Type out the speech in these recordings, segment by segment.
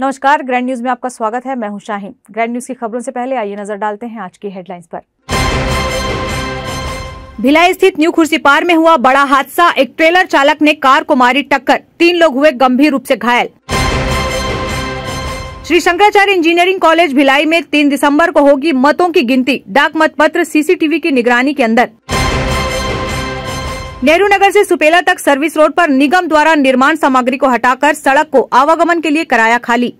नमस्कार, grand news में आपका स्वागत है। मैं हूं शाहीन। ग्रैंड न्यूज की खबरों से पहले आइए नजर डालते हैं आज की हेडलाइंस पर। भिलाई स्थित न्यू खुर्सीपार में हुआ बड़ा हादसा। एक ट्रेलर चालक ने कार को मारी टक्कर, 3 लोग हुए गंभीर रूप से घायल। श्री शंकराचार्य इंजीनियरिंग कॉलेज भिलाई में 3 दिसंबर को होगी मतों की गिनती। डाक मत पत्र सीसीटीवी की निगरानी के अंदर। नेहरू नगर से सुपेला तक सर्विस रोड पर निगम द्वारा निर्माण सामग्री को हटाकर सड़क को आवागमन के लिए कराया खाली।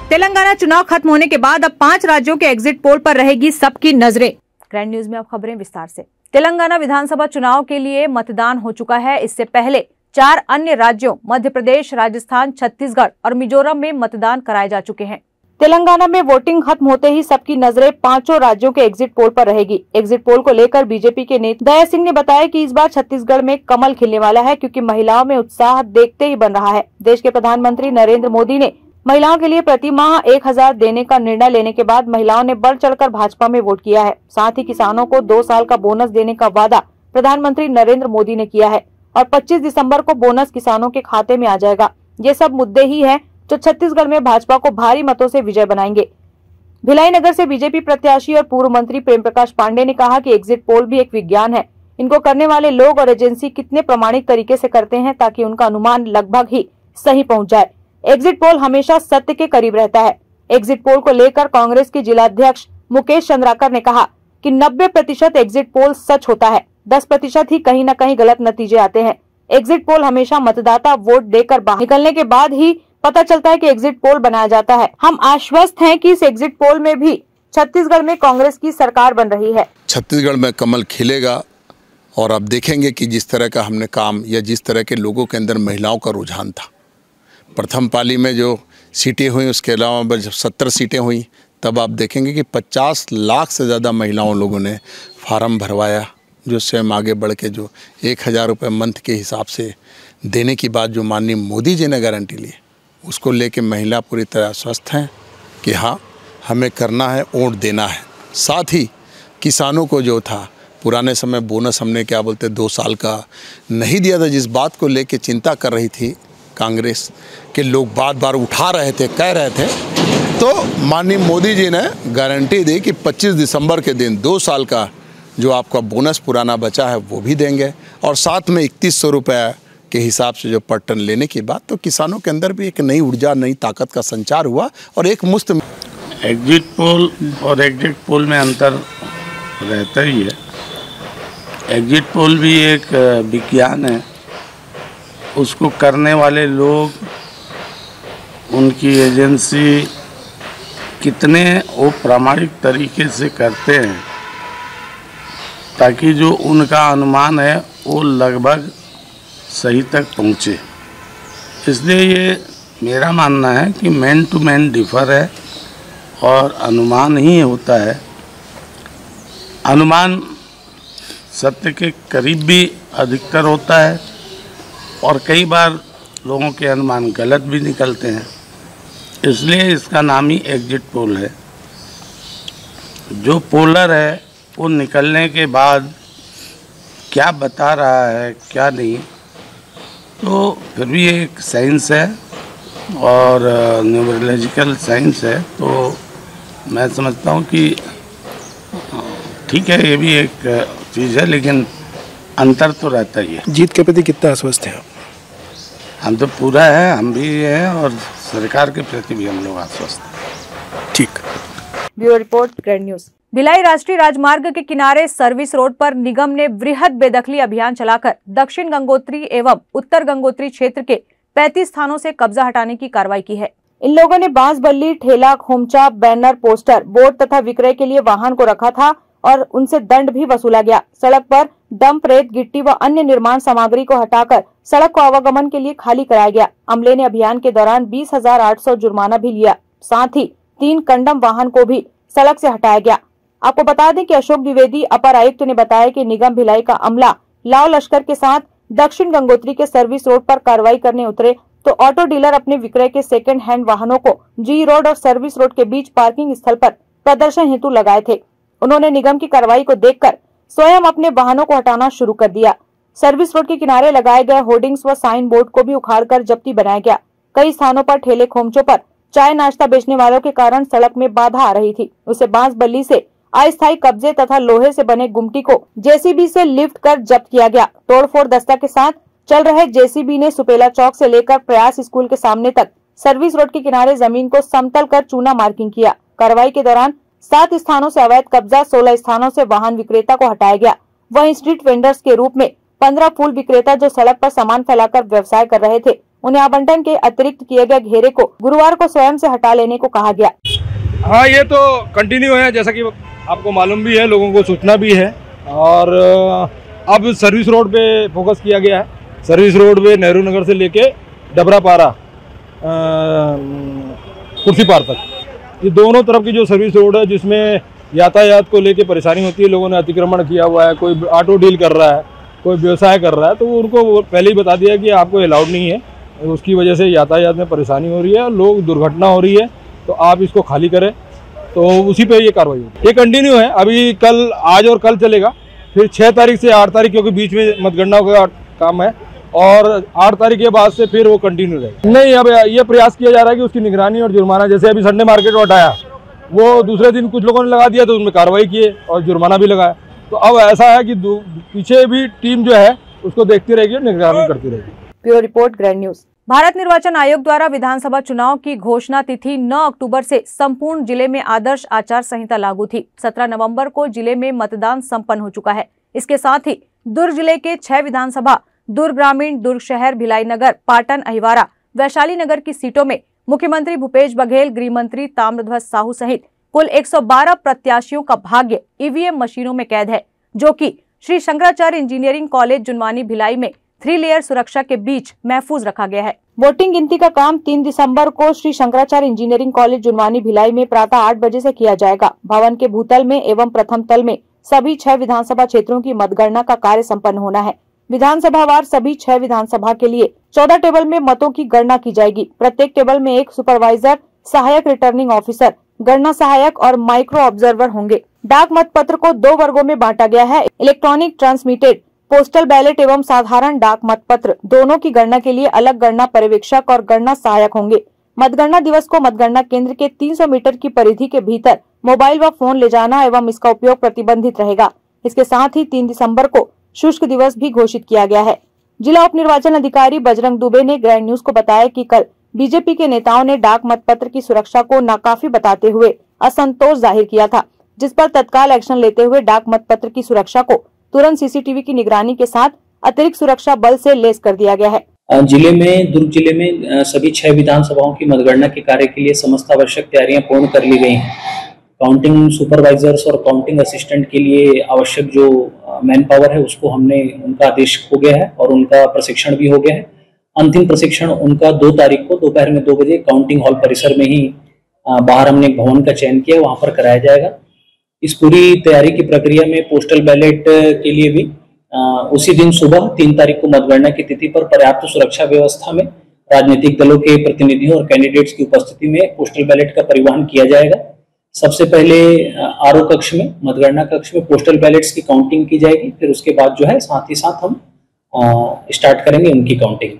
तेलंगाना चुनाव खत्म होने के बाद अब 5 राज्यों के एग्जिट पोल पर रहेगी सबकी नजरें। ग्रैंड न्यूज में अब खबरें विस्तार से। तेलंगाना विधानसभा चुनाव के लिए मतदान हो चुका है। इससे पहले 4 अन्य राज्यों मध्य प्रदेश, राजस्थान, छत्तीसगढ़ और मिजोरम में मतदान कराए जा चुके हैं। तेलंगाना में वोटिंग खत्म होते ही सबकी नजरें 5 राज्यों के एग्जिट पोल पर रहेगी। एग्जिट पोल को लेकर बीजेपी के नेता दया सिंह ने बताया कि इस बार छत्तीसगढ़ में कमल खिलने वाला है, क्योंकि महिलाओं में उत्साह देखते ही बन रहा है। देश के प्रधानमंत्री नरेंद्र मोदी ने महिलाओं के लिए प्रति माह 1000 देने का निर्णय लेने के बाद महिलाओं ने बढ़ चढ़कर भाजपा में वोट किया है। साथ ही किसानों को 2 साल का बोनस देने का वादा प्रधानमंत्री नरेंद्र मोदी ने किया है और 25 दिसंबर को बोनस किसानों के खाते में आ जाएगा। ये सब मुद्दे ही हैं जो छत्तीसगढ़ में भाजपा को भारी मतों से विजय बनाएंगे। भिलाई नगर से बीजेपी प्रत्याशी और पूर्व मंत्री प्रेम प्रकाश पांडे ने कहा कि एग्जिट पोल भी एक विज्ञान है। इनको करने वाले लोग और एजेंसी कितने प्रामाणिक तरीके से करते हैं ताकि उनका अनुमान लगभग ही सही पहुंच जाए। एग्जिट पोल हमेशा सत्य के करीब रहता है। एग्जिट पोल को लेकर कांग्रेस के जिलाध्यक्ष मुकेश चंद्राकर ने कहा कि 90% एग्जिट पोल सच होता है, 10% ही कहीं न कहीं गलत नतीजे आते हैं। एग्जिट पोल हमेशा मतदाता वोट देकर बाहर निकलने के बाद ही पता चलता है कि एग्जिट पोल बनाया जाता है। हम आश्वस्त हैं कि इस एग्जिट पोल में भी छत्तीसगढ़ में कांग्रेस की सरकार बन रही है। छत्तीसगढ़ में कमल खिलेगा और अब देखेंगे कि जिस तरह का हमने काम या जिस तरह के लोगों के अंदर महिलाओं का रुझान था। प्रथम पाली में जो सीटें हुई, उसके अलावा जब 70 सीटें हुई, तब आप देखेंगे कि 50 लाख से ज़्यादा महिलाओं लोगों ने फार्म भरवाया, जो स्वयं आगे बढ़ के जो 1000 रुपये मंथ के हिसाब से देने की बात जो माननीय मोदी जी ने गारंटी ली, उसको लेके महिला पूरी तरह स्वस्थ हैं कि हाँ हमें करना है, वोट देना है। साथ ही किसानों को जो था पुराने समय बोनस हमने क्या बोलते 2 साल का नहीं दिया था, जिस बात को लेके चिंता कर रही थी कांग्रेस के लोग, बार बार उठा रहे थे, कह रहे थे, तो माननीय मोदी जी ने गारंटी दी कि 25 दिसंबर के दिन 2 साल का जो आपका बोनस पुराना बचा है वो भी देंगे, और साथ में 3100 रुपये के हिसाब से जो पर टन लेने की बात, तो किसानों के अंदर भी एक नई ऊर्जा, नई ताकत का संचार हुआ और एक मुफ्त। एग्जिट पोल और एग्जिट पोल में अंतर रहता ही है। एग्जिट पोल भी एक विज्ञान है, उसको करने वाले लोग, उनकी एजेंसी कितने वो प्रामाणिक तरीके से करते हैं ताकि जो उनका अनुमान है वो लगभग सही तक पहुँचे। इसलिए ये मेरा मानना है कि मैन टू मैन डिफर है और अनुमान ही होता है। अनुमान सत्य के करीब भी अधिकतर होता है और कई बार लोगों के अनुमान गलत भी निकलते हैं। इसलिए इसका नाम ही एग्जिट पोल है। जो पोलर है वो निकलने के बाद क्या बता रहा है क्या नहीं, तो फिर भी एक साइंस है और न्यूमरोलॉजिकल साइंस है, तो मैं समझता हूँ कि ठीक है, ये भी एक चीज़ है, लेकिन अंतर तो रहता ही है। जीत के प्रति कितना आश्वस्त हैं? हम तो पूरा है, हम भी हैं और सरकार के प्रति भी हम लोग आश्वस्त हैं। ठीक। Bureau report, grand news. Bhilai राष्ट्रीय राजमार्ग के किनारे सर्विस रोड पर निगम ने वृहद बेदखली अभियान चलाकर दक्षिण गंगोत्री एवं उत्तर गंगोत्री क्षेत्र के 35 स्थानों से कब्जा हटाने की कार्रवाई की है। इन लोगों ने बांस बल्ली, ठेला, खोमचा, बैनर, पोस्टर, बोर्ड तथा विक्रय के लिए वाहन को रखा था और उनसे दंड भी वसूला गया। सड़क पर डंप, रेत, गिट्टी व अन्य निर्माण सामग्री को हटाकर सड़क को आवागमन के लिए खाली कराया गया। अमले ने अभियान के दौरान 20,800 जुर्माना भी लिया। साथ ही 3 कंडम वाहन को भी सड़क से हटाया गया। आपको बता दें कि अशोक द्विवेदी अपर आयुक्त ने बताया कि निगम भिलाई का अमला लाव लश्कर के साथ दक्षिण गंगोत्री के सर्विस रोड पर कार्रवाई करने उतरे तो ऑटो डीलर अपने विक्रय के सेकंड हैंड वाहनों को जी रोड और सर्विस रोड के बीच पार्किंग स्थल पर प्रदर्शन हेतु लगाए थे। उन्होंने निगम की कार्रवाई को देखकर स्वयं अपने वाहनों को हटाना शुरू कर दिया। सर्विस रोड के किनारे लगाए गए होर्डिंग्स व साइन बोर्ड को भी उखाड़कर जब्ती बनाया गया। कई स्थानों पर ठेले खोमचों पर चाय नाश्ता बेचने वालों के कारण सड़क में बाधा आ रही थी। उसे बांस बल्ली से अस्थायी कब्जे तथा लोहे से बने गुमटी को जेसीबी से लिफ्ट कर जब्त किया गया। तोड़फोड़ दस्ता के साथ चल रहे जेसीबी ने सुपेला चौक से लेकर प्रयास स्कूल के सामने तक सर्विस रोड के किनारे जमीन को समतल कर चूना मार्किंग किया। कार्रवाई के दौरान 7 स्थानों से अवैध कब्जा, 16 स्थानों से वाहन विक्रेता को हटाया गया। वहीं स्ट्रीट वेंडर्स के रूप में 15 फूल विक्रेता जो सड़क पर सामान फैलाकर व्यवसाय कर रहे थे, उन्हें आवंटन के अतिरिक्त किए गए घेरे को गुरुवार को स्वयं से हटा लेने को कहा गया। हाँ, ये तो कंटिन्यू है, जैसा कि आपको मालूम भी है, लोगों को सूचना भी है। और अब सर्विस रोड पे फोकस किया गया है। सर्विस रोड पे नेहरू नगर से लेके डबरापारा कुर्सी पार तक, ये दोनों तरफ की जो सर्विस रोड है, जिसमें यातायात को लेके परेशानी होती है, लोगों ने अतिक्रमण किया हुआ है, कोई ऑटो डील कर रहा है, कोई व्यवसाय कर रहा है, तो उनको पहले ही बता दिया कि आपको अलाउड नहीं है। उसकी वजह से यातायात में परेशानी हो रही है, लोग दुर्घटना हो रही है, तो आप इसको खाली करें। तो उसी पे ये कार्रवाई होगी। ये कंटिन्यू है, अभी कल, आज और कल चलेगा। फिर 6 तारीख से 8 तारीख, क्योंकि बीच में मतगणना का काम है, और 8 तारीख के बाद से फिर वो कंटिन्यू रहेगा। नहीं, अब ये प्रयास किया जा रहा है कि उसकी निगरानी और जुर्माना, जैसे अभी संडे मार्केट हटाया, वो दूसरे दिन कुछ लोगों ने लगा दिया, तो उसमें कार्रवाई किए और जुर्माना भी लगाया। तो अब ऐसा है कि पीछे भी टीम जो है उसको देखती रहेगी और निगरानी करती रहेगी। Bureau report, grand news. Bharat निर्वाचन आयोग द्वारा विधानसभा चुनाव की घोषणा तिथि 9 अक्टूबर से संपूर्ण जिले में आदर्श आचार संहिता लागू थी। 17 नवंबर को जिले में मतदान संपन्न हो चुका है। इसके साथ ही दुर्ग जिले के 6 विधानसभा, दुर्ग ग्रामीण, दुर्ग शहर, भिलाई नगर, पाटन, अहिवारा, वैशाली नगर की सीटों में मुख्यमंत्री भूपेश बघेल, गृह मंत्री ताम्रध्वज साहू सहित कुल 112 प्रत्याशियों का भाग्य ईवीएम मशीनों में कैद है, जो कि श्री शंकराचार्य इंजीनियरिंग कॉलेज जुनवानी भिलाई में 3 लेयर सुरक्षा के बीच महफूज रखा गया है। वोटिंग गिनती का काम 3 दिसंबर को श्री शंकराचार्य इंजीनियरिंग कॉलेज जुनवानी भिलाई में प्रातः 8 बजे से किया जाएगा। भवन के भूतल में एवं प्रथम तल में सभी 6 विधानसभा क्षेत्रों की मतगणना का कार्य संपन्न होना है। विधानसभावार सभी 6 विधानसभा के लिए 14 टेबल में मतों की गणना की जाएगी। प्रत्येक टेबल में एक सुपरवाइजर, सहायक रिटर्निंग ऑफिसर, गणना सहायक और माइक्रो ऑब्जर्वर होंगे। डाक मतपत्र को 2 वर्गों में बांटा गया है। इलेक्ट्रॉनिक ट्रांसमिटेड पोस्टल बैलेट एवं साधारण डाक मतपत्र दोनों की गणना के लिए अलग गणना पर्यवेक्षक और गणना सहायक होंगे। मतगणना दिवस को मतगणना केंद्र के 300 मीटर की परिधि के भीतर मोबाइल व फोन ले जाना एवं इसका उपयोग प्रतिबंधित रहेगा। इसके साथ ही 3 दिसंबर को शुष्क दिवस भी घोषित किया गया है। जिला उप निर्वाचन अधिकारी बजरंग दुबे ने ग्रैंड न्यूज को बताया कि कल बीजेपी के नेताओं ने डाक मतपत्र की सुरक्षा को नाकाफी बताते हुए असंतोष जाहिर किया था, जिस पर तत्काल एक्शन लेते हुए डाक मतपत्र की सुरक्षा को तुरंत सीसीटीवी की निगरानी के साथ अतिरिक्त सुरक्षा बल से लैस कर दिया गया है। जिले में, दुर्ग जिले में सभी 6 विधानसभाओं की मतगणना के कार्य के लिए समस्त आवश्यक तैयारियां पूर्ण कर ली गई हैं। काउंटिंग सुपरवाइजर्स और काउंटिंग असिस्टेंट के लिए आवश्यक जो मैन पावर है, उसको हमने, उनका आदेश हो गया है और उनका प्रशिक्षण भी हो गया है। अंतिम प्रशिक्षण उनका 2 तारीख को दोपहर में 2 बजे काउंटिंग हॉल परिसर में ही बाहर हमने एक भवन का चयन किया, वहां पर कराया जाएगा। इस पूरी तैयारी की प्रक्रिया में पोस्टल बैलेट के लिए भी उसी दिन सुबह 3 तारीख को मतगणना की तिथि पर पर्याप्त सुरक्षा व्यवस्था में राजनीतिक दलों के प्रतिनिधियों और कैंडिडेट्स की उपस्थिति में पोस्टल बैलेट का परिवहन किया जाएगा। सबसे पहले आरओ कक्ष में, मतगणना कक्ष में पोस्टल बैलेट्स की काउंटिंग की जाएगी। फिर उसके बाद जो है साथ ही साथ हम स्टार्ट करेंगे उनकी काउंटिंग,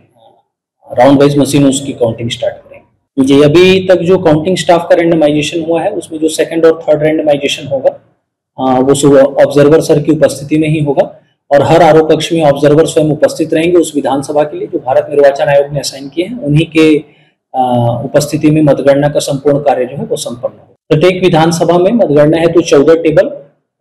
राउंड वाइज मशीनों की काउंटिंग स्टार्ट करेंगे। जी, अभी तक जो काउंटिंग स्टाफ का रेंडमाइजेशन हुआ है, उसमें जो 2nd और 3rd रेंडमाइजेशन होगा वो सुबह ऑब्जर्वर सर की उपस्थिति में ही होगा और हर आरओ कक्ष में ऑब्जर्वर स्वयं उपस्थित रहेंगे उस विधानसभा के लिए जो भारत निर्वाचन आयोग ने असाइन किए हैं। उन्हीं के उपस्थिति में मतगणना का संपूर्ण कार्य जो है वो संपन्न हो। प्रत्येक विधानसभा में मतगणना है तो 14 टेबल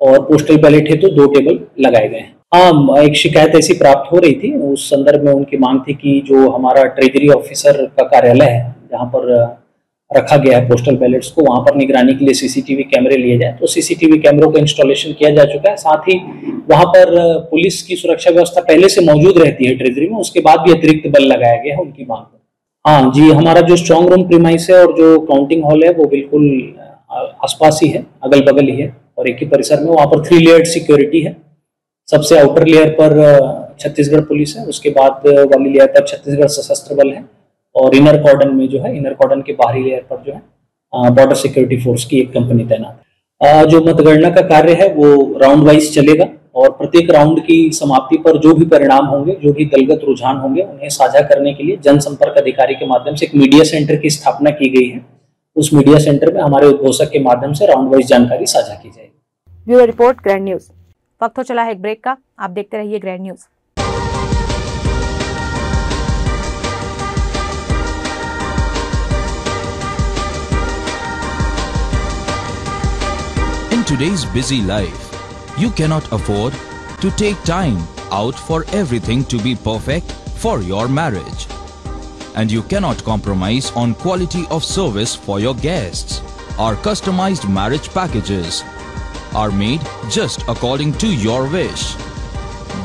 और पोस्टल बैलेट है तो 2 टेबल लगाए गए हैं। हाँ, एक शिकायत ऐसी प्राप्त हो रही थी, उस संदर्भ में उनकी मांग थी कि जो हमारा ट्रेजरी ऑफिसर का कार्यालय है जहाँ पर रखा गया है पोस्टल बैलेट्स को, वहां पर निगरानी के लिए सीसीटीवी कैमरे लिए जाए। तो सीसीटीवी कैमरों का इंस्टॉलेशन किया जा चुका है। साथ ही वहां पर पुलिस की सुरक्षा व्यवस्था पहले से मौजूद रहती है ट्रेजरी में, उसके बाद भी अतिरिक्त बल लगाया गया है उनकी मांग पर। हाँ जी, हमारा जो स्ट्रॉन्ग रूम प्रीमाइस है और जो काउंटिंग हॉल है वो बिल्कुल आसपास ही है, अगल बगल ही है और एक ही परिसर में। वहां पर 3 लेयर्ड सिक्योरिटी है। सबसे आउटर लेयर पर छत्तीसगढ़ पुलिस है, उसके बाद वाली लेयर पर छत्तीसगढ़ सशस्त्र बल है और इनर कॉर्डन में जो है, इनर कॉर्डन के बाहरी लेयर पर जो है बॉर्डर सिक्योरिटी फोर्स की एक कंपनी तैनात है। जो मतगणना का कार्य है वो राउंड वाइज चलेगा और प्रत्येक राउंड की समाप्ति पर जो भी परिणाम होंगे, जो भी दलगत रुझान होंगे, उन्हें साझा करने के लिए जनसंपर्क अधिकारी के माध्यम से एक मीडिया सेंटर की स्थापना की गई है। उस मीडिया सेंटर में हमारे उद्घोषक के माध्यम से राउंड वाइज जानकारी साझा की जाएगी। Bureau report, grand news. वक्त हो चला है एक ब्रेक का, आप देखते रहिए grand news. In today's busy life, you cannot afford to take time out for everything to be perfect for your marriage. And you cannot compromise on quality of service for your guests. Our customized marriage packages are made just according to your wish.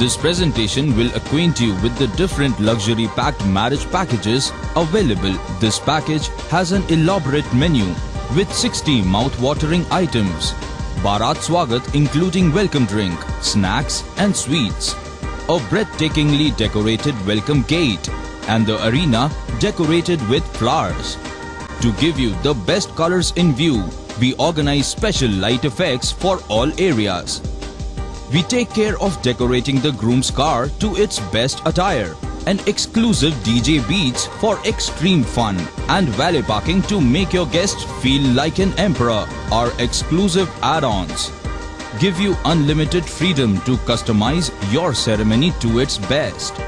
This presentation will acquaint you with the different luxury packed marriage packages available. This package has an elaborate menu with 60 mouth-watering items. Bharat Swagat including welcome drink, snacks and sweets. A breathtakingly decorated welcome gate and the arena decorated with flowers. To give you the best colors in view, we organize special light effects for all areas. We take care of decorating the groom's car to its best attire. An exclusive DJ beats for extreme fun and valet parking to make your guests feel like an emperor. Our exclusive add-ons give you unlimited freedom to customize your ceremony to its best.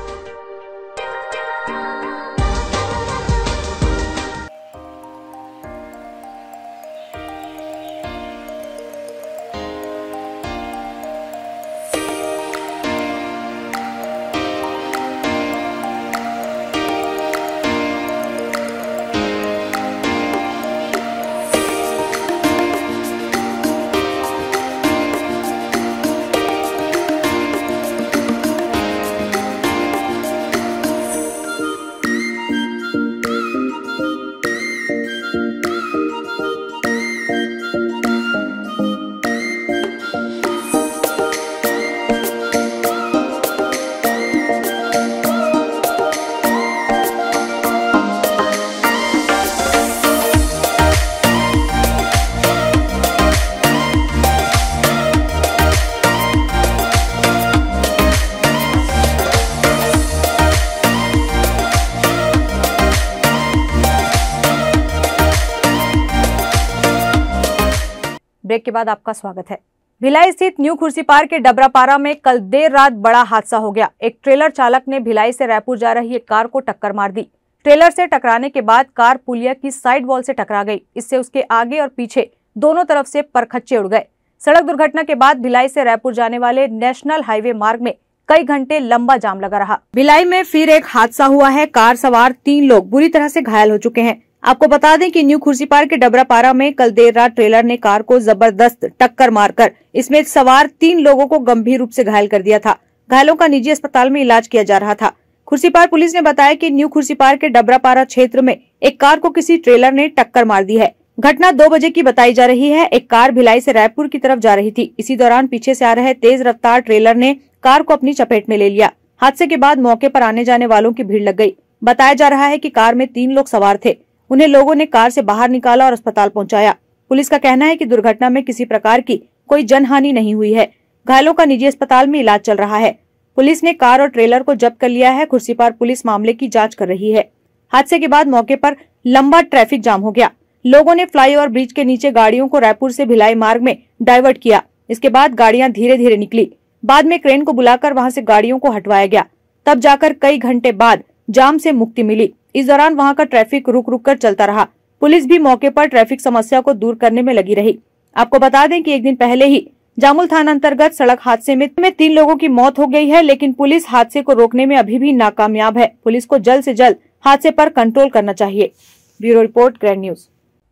Break के बाद आपका स्वागत है। भिलाई स्थित new Khursipar के डबरापारा में कल देर रात बड़ा हादसा हो गया। एक ट्रेलर चालक ने भिलाई से रायपुर जा रही एक कार को टक्कर मार दी। ट्रेलर से टकराने के बाद कार पुलिया की साइड वॉल से टकरा गई। इससे उसके आगे और पीछे दोनों तरफ से परखच्चे उड़ गए। सड़क दुर्घटना के बाद भिलाई से रायपुर जाने वाले नेशनल हाईवे मार्ग में कई घंटे लंबा जाम लगा रहा। भिलाई में फिर एक हादसा हुआ है। कार सवार 3 लोग बुरी तरह से घायल हो चुके हैं। आपको बता दें कि न्यू खुर्सीपार के डबरापारा में कल देर रात ट्रेलर ने कार को जबरदस्त टक्कर मारकर इसमें सवार 3 लोगों को गंभीर रूप से घायल कर दिया था। घायलों का निजी अस्पताल में इलाज किया जा रहा था। खुर्सीपार पुलिस ने बताया कि न्यू खुर्सीपार के डबरापारा क्षेत्र में एक कार को किसी ट्रेलर ने टक्कर मार दी है। घटना 2 बजे की बताई जा रही है। एक कार भिलाई से रायपुर की तरफ जा रही थी। इसी दौरान पीछे से आ रहे तेज रफ्तार ट्रेलर ने कार को अपनी चपेट में ले लिया। हादसे के बाद मौके पर आने जाने वालों की भीड़ लग गई। बताया जा रहा है कि कार में 3 लोग सवार थे। उन्हें लोगों ने कार से बाहर निकाला और अस्पताल पहुंचाया। पुलिस का कहना है कि दुर्घटना में किसी प्रकार की कोई जनहानि नहीं हुई है। घायलों का निजी अस्पताल में इलाज चल रहा है। पुलिस ने कार और ट्रेलर को जब्त कर लिया है। खुर्सीपार पुलिस मामले की जांच कर रही है। हादसे के बाद मौके पर लंबा ट्रैफिक जाम हो गया। लोगों ने फ्लाईओवर ब्रिज के नीचे गाड़ियों को रायपुर से भिलाई मार्ग में डाइवर्ट किया। इसके बाद गाड़ियां धीरे धीरे निकली। बाद में क्रेन को बुलाकर वहां से गाड़ियों को हटवाया गया। तब जाकर कई घंटे बाद जाम से मुक्ति मिली। इस दौरान वहां का ट्रैफिक रुक रुक कर चलता रहा। पुलिस भी मौके पर ट्रैफिक समस्या को दूर करने में लगी रही। आपको बता दें कि एक दिन पहले ही जामुल थाना अंतर्गत सड़क हादसे में 3 लोगों की मौत हो गई है, लेकिन पुलिस हादसे को रोकने में अभी भी नाकामयाब है। पुलिस को जल्द से जल्द हादसे पर कंट्रोल करना चाहिए। Bureau report, grand news.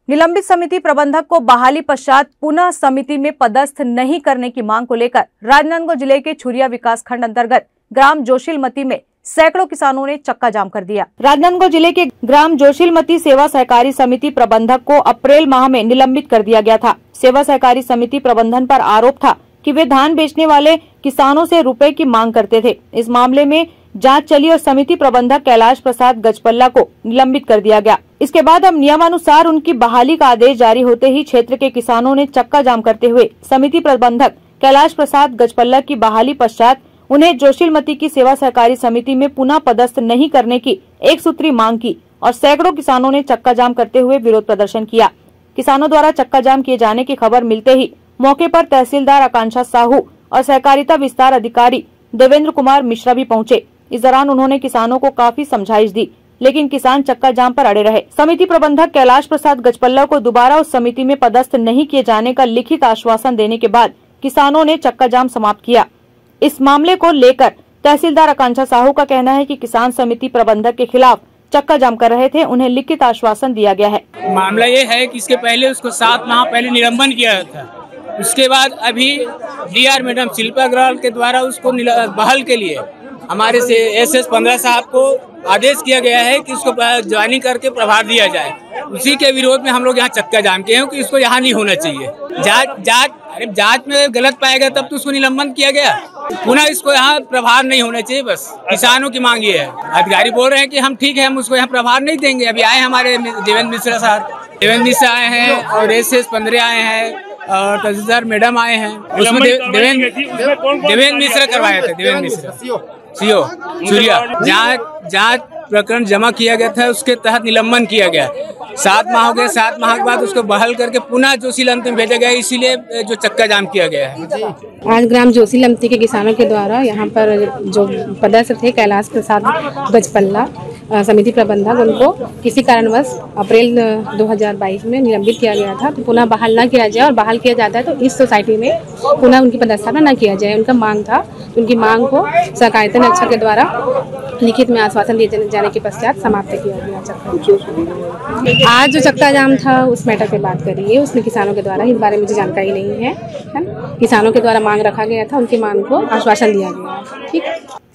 निलंबित समिति प्रबंधक को बहाली पश्चात पुनः समिति में पदस्थ नहीं करने की मांग को लेकर राजनांदगांव जिले के छुरिया विकास खंड अंतर्गत ग्राम जोशीलमती में सैकड़ों किसानों ने चक्का जाम कर दिया। राजनांदगांव जिले के ग्राम जोशीलमती सेवा सहकारी समिति प्रबंधक को अप्रैल माह में निलंबित कर दिया गया था। सेवा सहकारी समिति प्रबंधन पर आरोप था कि वे धान बेचने वाले किसानों से रुपए की मांग करते थे। इस मामले में जांच चली और समिति प्रबंधक कैलाश प्रसाद गजपल्ला को निलंबित कर दिया गया। इसके बाद अब नियमानुसार उनकी बहाली का आदेश जारी होते ही क्षेत्र के किसानों ने चक्का जाम करते हुए समिति प्रबंधक कैलाश प्रसाद गजपल्ला की बहाली पश्चात उन्हें जोशीलमती की सेवा सहकारी समिति में पुनः पदस्थ नहीं करने की एक सूत्री मांग की और सैकड़ों किसानों ने चक्का जाम करते हुए विरोध प्रदर्शन किया। किसानों द्वारा चक्का जाम किए जाने की खबर मिलते ही मौके पर तहसीलदार आकांक्षा साहू और सहकारिता विस्तार अधिकारी देवेंद्र कुमार मिश्रा भी पहुंचे। इस दौरान उन्होंने किसानों को काफी समझाइश दी, लेकिन किसान चक्का जाम पर अड़े रहे। समिति प्रबंधक कैलाश प्रसाद गजपल्ला को दोबारा उस समिति में पदस्थ नहीं किए जाने का लिखित आश्वासन देने के बाद किसानों ने चक्का जाम समाप्त किया। इस मामले को लेकर तहसीलदार आकांक्षा साहू का कहना है कि किसान समिति प्रबंधक के खिलाफ चक्का जाम कर रहे थे, उन्हें लिखित आश्वासन दिया गया है। मामला ये है कि इसके पहले उसको 7 माह पहले निलंबन किया था। उसके बाद अभी डीआर मैडम शिल्पा अग्रवाल के द्वारा उसको बहाल के लिए हमारे से SS 15 साहब को आदेश किया गया है कि उसको ज्वाइनिंग करके प्रभार दिया जाए। उसी के विरोध में हम लोग यहाँ चक्का जाम किए हैं कि इसको यहाँ नहीं होना चाहिए। जांच में गलत पाया गया तब तो उसको निलंबन किया गया, पुनः इसको यहाँ प्रभार नहीं होना चाहिए। बस किसानों की मांग ये है। अधिकारी बोल रहे हैं कि हम ठीक है, हम उसको यहाँ प्रभार नहीं देंगे। अभी आए हमारे देवेंद्र मिश्रा साहब, देवेंद्र मिश्रा आए हैं और SS 15 आए हैं और तहसीलदार मैडम आए हैं। उसमें देवेंद्र मिश्रा करवाए थे, देवेंद्र मिश्रा सीओ सूर्या। जांच प्रकरण जमा किया गया था, उसके तहत निलंबन किया गया। 7 माह हो गए, 7 माह के बाद उसको बहाल करके पुनः जोशीलमती में भेजा गया, इसीलिए जो चक्का जाम किया गया है। आज ग्राम जोशीलमती के किसानों के द्वारा यहाँ पर जो पदस्थ थे कैलाश प्रसाद गजपल्ला समिति प्रबंधक, उनको किसी कारणवश अप्रैल 2022 में निलंबित किया गया था, तो पुनः बहाल न किया जाए और बहाल किया जाता है तो इस सोसाइटी में पुनः उनकी पदस्थापना न किया जाए। उनका मांग था, उनकी मांग को सहकारिता निरीक्षक के द्वारा लिखित में आश्वासन दिए जाने के पश्चात समाप्त किया गया चक्का। आज जो चक्का जाम था उस मैटर पे बात करिए, उसमें किसानों के द्वारा इस बारे में मुझे जानकारी नहीं है। किसानों के द्वारा मांग रखा गया था, उनकी मांग को आश्वासन दिया गया। ठीक।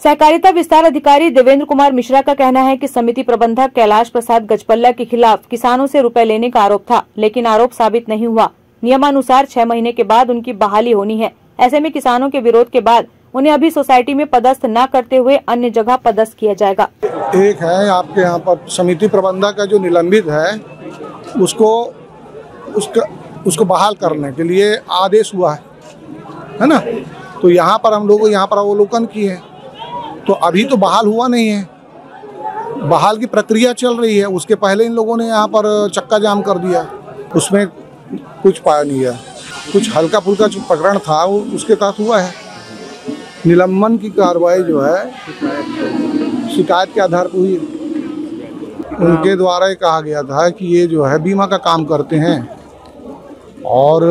सहकारिता विस्तार अधिकारी देवेंद्र कुमार मिश्रा का कहना है कि समिति प्रबंधक कैलाश प्रसाद गजपल्ला के खिलाफ किसानों से रुपए लेने का आरोप था, लेकिन आरोप साबित नहीं हुआ। नियमानुसार 6 महीने के बाद उनकी बहाली होनी है। ऐसे में किसानों के विरोध के बाद उन्हें अभी सोसाइटी में पदस्थ न करते हुए अन्य जगह पदस्थ किया जाएगा। एक है आपके यहाँ पर समिति प्रबंधक का जो निलंबित है उसको बहाल करने के लिए आदेश हुआ है ना। तो यहाँ पर हम लोग यहाँ पर अवलोकन किए, तो अभी तो बहाल हुआ नहीं है, बहाल की प्रक्रिया चल रही है। उसके पहले इन लोगों ने यहाँ पर चक्का जाम कर दिया, उसमें कुछ पाया नहीं है। कुछ हल्का फुल्का जो प्रकरण था वो उसके तहत हुआ है। निलंबन की कार्रवाई जो है शिकायत के आधार पर हुई। उनके द्वारा ये कहा गया था कि ये जो है बीमा का काम करते हैं और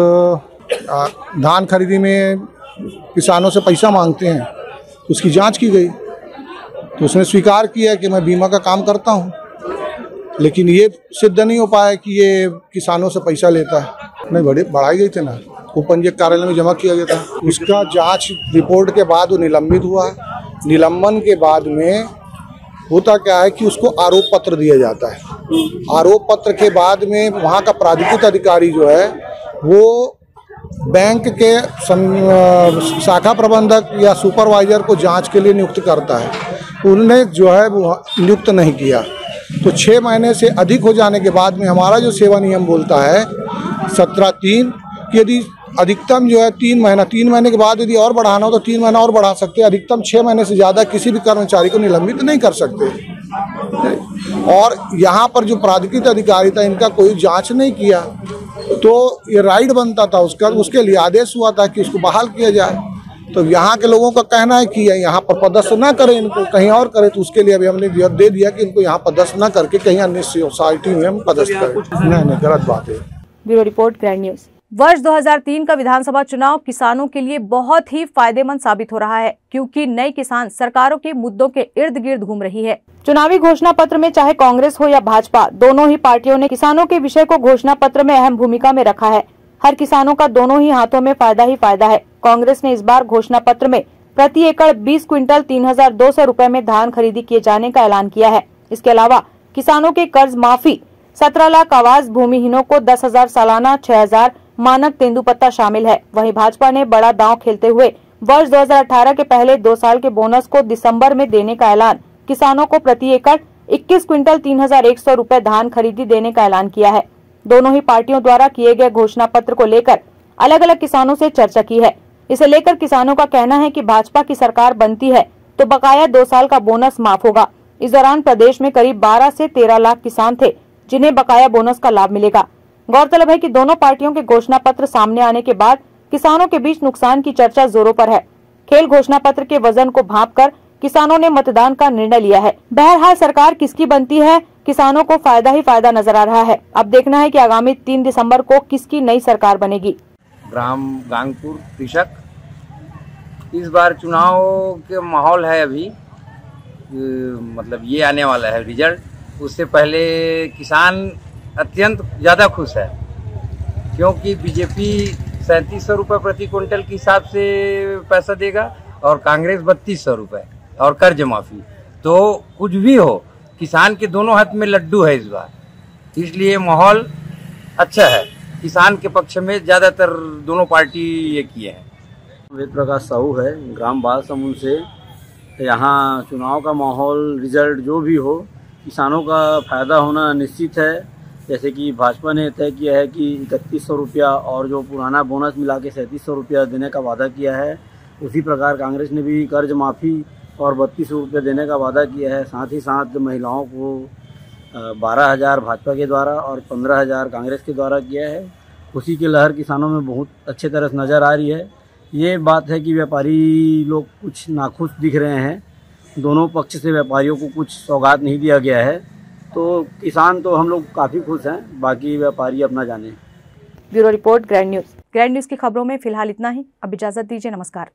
धान खरीदी में किसानों से पैसा मांगते हैं। उसकी जांच की गई तो उसने स्वीकार किया कि मैं बीमा का काम करता हूं, लेकिन ये सिद्ध नहीं हो पाया कि ये किसानों से पैसा लेता है। नहीं बढ़ाई गई थी ना, वो पंजीयक कार्यालय में जमा किया गया था। उसका जांच रिपोर्ट के बाद वो निलंबित हुआ। निलंबन के बाद में होता क्या है कि उसको आरोप पत्र दिया जाता है। आरोप पत्र के बाद में वहाँ का प्राधिकृत अधिकारी जो है वो बैंक के शाखा प्रबंधक या सुपरवाइजर को जांच के लिए नियुक्त करता है। उन्होंने जो है वो नियुक्त नहीं किया, तो 6 महीने से अधिक हो जाने के बाद में हमारा जो सेवा नियम बोलता है 17(3) यदि अधिकतम जो है 3 महीने के बाद यदि और बढ़ाना हो तो 3 महीना और बढ़ा सकते हैं। अधिकतम 6 महीने से ज़्यादा किसी भी कर्मचारी को निलंबित नहीं कर सकते। और यहाँ पर जो प्राधिकृत अधिकारी था इनका कोई जांच नहीं किया, तो ये राइट बनता था उसका, उसके लिए आदेश हुआ था कि इसको बहाल किया जाए। तो यहाँ के लोगों का कहना है कि यहाँ पर पदस्थ ना करें, इनको कहीं और करें, तो उसके लिए अभी हमने दे दिया कि इनको यहाँ पदस्थ ना करके कहीं अन्य सोसाइटी में हम पदस्थ करें। नहीं, गलत बात है। Bureau report, grand news. वर्ष 2003 का विधानसभा चुनाव किसानों के लिए बहुत ही फायदेमंद साबित हो रहा है, क्योंकि नई किसान सरकारों के मुद्दों के इर्द गिर्द घूम रही है। चुनावी घोषणा पत्र में चाहे कांग्रेस हो या भाजपा, दोनों ही पार्टियों ने किसानों के विषय को घोषणा पत्र में अहम भूमिका में रखा है। हर किसानों का दोनों ही हाथों में फायदा ही फायदा है। कांग्रेस ने इस बार घोषणा पत्र में प्रति एकड़ 20 क्विंटल 3,200 रुपए में धान खरीदी किए जाने का ऐलान किया है। इसके अलावा किसानों के कर्ज माफी, 17 लाख आवास भूमिहीनों को 10,000 सालाना, 6,000 मानक तेंदुपत्ता शामिल है। वहीं भाजपा ने बड़ा दांव खेलते हुए वर्ष 2018 के पहले 2 साल के बोनस को दिसंबर में देने का ऐलान, किसानों को प्रति एकड़ 21 क्विंटल 3,100 रुपए धान खरीदी देने का ऐलान किया है। दोनों ही पार्टियों द्वारा किए गए घोषणा पत्र को लेकर अलग अलग किसानों से चर्चा की है। इसे लेकर किसानों का कहना है कि भाजपा की सरकार बनती है तो बकाया 2 साल का बोनस माफ होगा। इस दौरान प्रदेश में करीब 12 से 13 लाख किसान थे जिन्हें बकाया बोनस का लाभ मिलेगा। गौरतलब है कि दोनों पार्टियों के घोषणा पत्र सामने आने के बाद किसानों के बीच नुकसान की चर्चा जोरों पर है। खेल घोषणा पत्र के वजन को भांपकर किसानों ने मतदान का निर्णय लिया है। बहरहाल सरकार किसकी बनती है, किसानों को फायदा ही फायदा नजर आ रहा है। अब देखना है कि आगामी 3 दिसंबर को किसकी नई सरकार बनेगी। ग्राम गांगपुर कृषक, इस बार चुनाव के माहौल है अभी, मतलब ये आने वाला है रिजल्ट। उससे पहले किसान अत्यंत ज़्यादा खुश है क्योंकि बीजेपी 3700 रुपये प्रति क्विंटल के हिसाब से पैसा देगा और कांग्रेस 3200 रुपये और कर्ज माफ़ी। तो कुछ भी हो, किसान के दोनों हाथ में लड्डू है इस बार, इसलिए माहौल अच्छा है। किसान के पक्ष में ज़्यादातर दोनों पार्टी ये किए हैं। वेद प्रकाश साहू है, ग्राम बाल समूह से। यहाँ चुनाव का माहौल, रिजल्ट जो भी हो, किसानों का फायदा होना निश्चित है। जैसे कि भाजपा ने तय किया है कि 3100 रुपया और जो पुराना बोनस मिला के 3700 रुपया देने का वादा किया है, उसी प्रकार कांग्रेस ने भी कर्ज माफ़ी और 3200 रुपये देने का वादा किया है। साथ ही साथ महिलाओं को 12,000 भाजपा के द्वारा और 15,000 कांग्रेस के द्वारा किया है। उसी की लहर किसानों में बहुत अच्छे तरह से नज़र आ रही है। ये बात है कि व्यापारी लोग कुछ नाखुश दिख रहे हैं, दोनों पक्ष से व्यापारियों को कुछ सौगात नहीं दिया गया है। तो किसान तो हम लोग काफ़ी खुश हैं, बाकी व्यापारी अपना जाने। Bureau report, grand news. Grand news की खबरों में फिलहाल इतना ही। अब इजाजत दीजिए, नमस्कार।